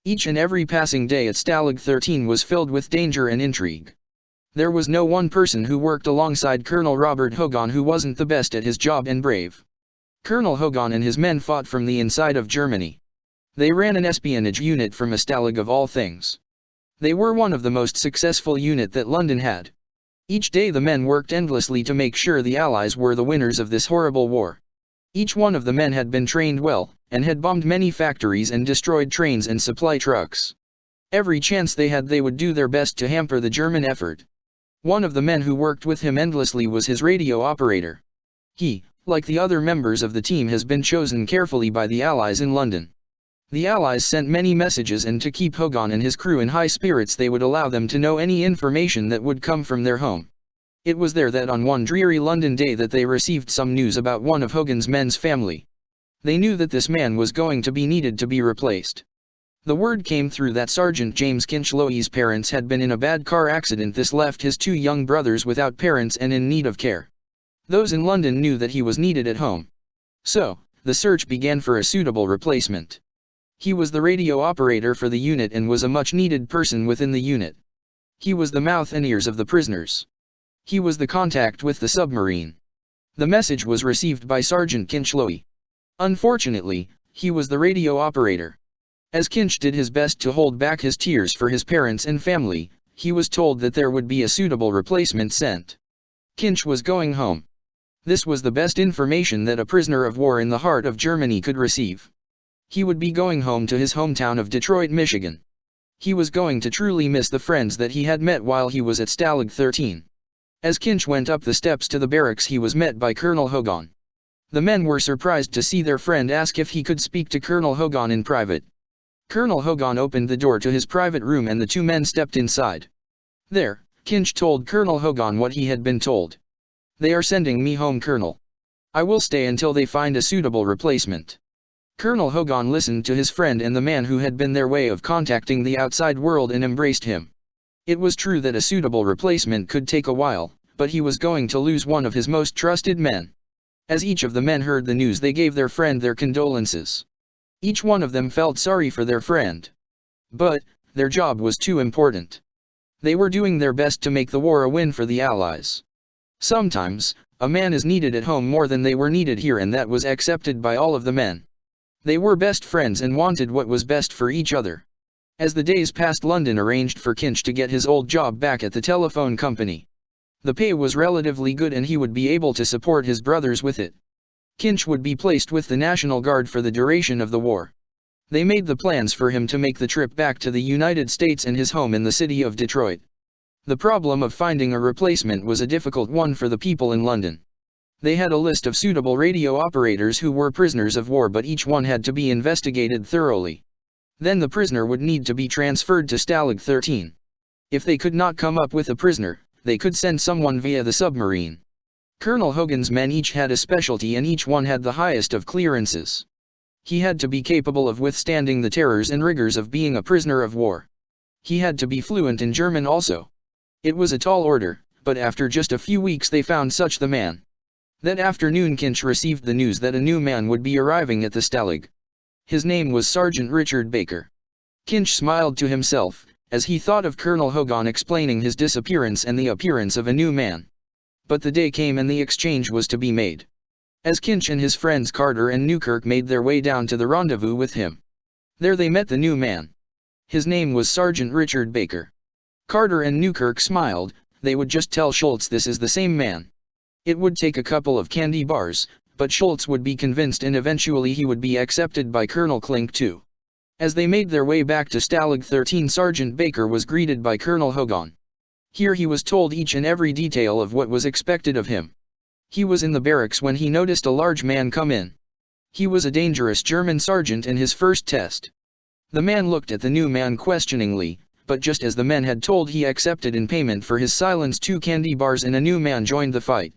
Each and every passing day at Stalag 13 was filled with danger and intrigue. There was no one person who worked alongside Colonel Robert Hogan who wasn't the best at his job and brave. Colonel Hogan and his men fought from the inside of Germany. They ran an espionage unit from a Stalag of all things. They were one of the most successful unit that London had. Each day the men worked endlessly to make sure the Allies were the winners of this horrible war. Each one of the men had been trained well, and had bombed many factories and destroyed trains and supply trucks. Every chance they had they would do their best to hamper the German effort. One of the men who worked with him endlessly was his radio operator. He, like the other members of the team, has been chosen carefully by the Allies in London. The Allies sent many messages, and to keep Hogan and his crew in high spirits they would allow them to know any information that would come from their home. It was there that on one dreary London day that they received some news about one of Hogan's men's family. They knew that this man was going to be needed to be replaced. The word came through that Sergeant James Kinch's parents had been in a bad car accident. This left his two young brothers without parents and in need of care. Those in London knew that he was needed at home. So, the search began for a suitable replacement. He was the radio operator for the unit and was a much-needed person within the unit. He was the mouth and ears of the prisoners. He was the contact with the submarine. The message was received by Sergeant Kinch. Unfortunately, he was the radio operator. As Kinch did his best to hold back his tears for his parents and family, he was told that there would be a suitable replacement sent. Kinch was going home. This was the best information that a prisoner of war in the heart of Germany could receive. He would be going home to his hometown of Detroit, Michigan. He was going to truly miss the friends that he had met while he was at Stalag 13. As Kinch went up the steps to the barracks, he was met by Colonel Hogan. The men were surprised to see their friend ask if he could speak to Colonel Hogan in private. Colonel Hogan opened the door to his private room and the two men stepped inside. There, Kinch told Colonel Hogan what he had been told. "They are sending me home, Colonel. I will stay until they find a suitable replacement." Colonel Hogan listened to his friend and the man who had been their way of contacting the outside world and embraced him. It was true that a suitable replacement could take a while, but he was going to lose one of his most trusted men. As each of the men heard the news, they gave their friend their condolences. Each one of them felt sorry for their friend. But, their job was too important. They were doing their best to make the war a win for the Allies. Sometimes, a man is needed at home more than they were needed here, and that was accepted by all of the men. They were best friends and wanted what was best for each other. As the days passed, London arranged for Kinch to get his old job back at the telephone company. The pay was relatively good and he would be able to support his brothers with it. Kinch would be placed with the National Guard for the duration of the war. They made the plans for him to make the trip back to the United States and his home in the city of Detroit. The problem of finding a replacement was a difficult one for the people in London. They had a list of suitable radio operators who were prisoners of war, but each one had to be investigated thoroughly. Then the prisoner would need to be transferred to Stalag 13. If they could not come up with a prisoner, they could send someone via the submarine. Colonel Hogan's men each had a specialty and each one had the highest of clearances. He had to be capable of withstanding the terrors and rigors of being a prisoner of war. He had to be fluent in German also. It was a tall order, but after just a few weeks they found such the man. That afternoon Kinch received the news that a new man would be arriving at the Stalag. His name was Sergeant Richard Baker. Kinch smiled to himself, as he thought of Colonel Hogan explaining his disappearance and the appearance of a new man. But the day came and the exchange was to be made. As Kinch and his friends Carter and Newkirk made their way down to the rendezvous with him. There they met the new man. His name was Sergeant Richard Baker. Carter and Newkirk smiled. They would just tell Schultz this is the same man. It would take a couple of candy bars, but Schultz would be convinced and eventually he would be accepted by Colonel Klink too. As they made their way back to Stalag 13, Sergeant Baker was greeted by Colonel Hogan. Here he was told each and every detail of what was expected of him. He was in the barracks when he noticed a large man come in. He was a dangerous German sergeant in his first test. The man looked at the new man questioningly, but just as the men had told, he accepted in payment for his silence 2 candy bars and a new man joined the fight.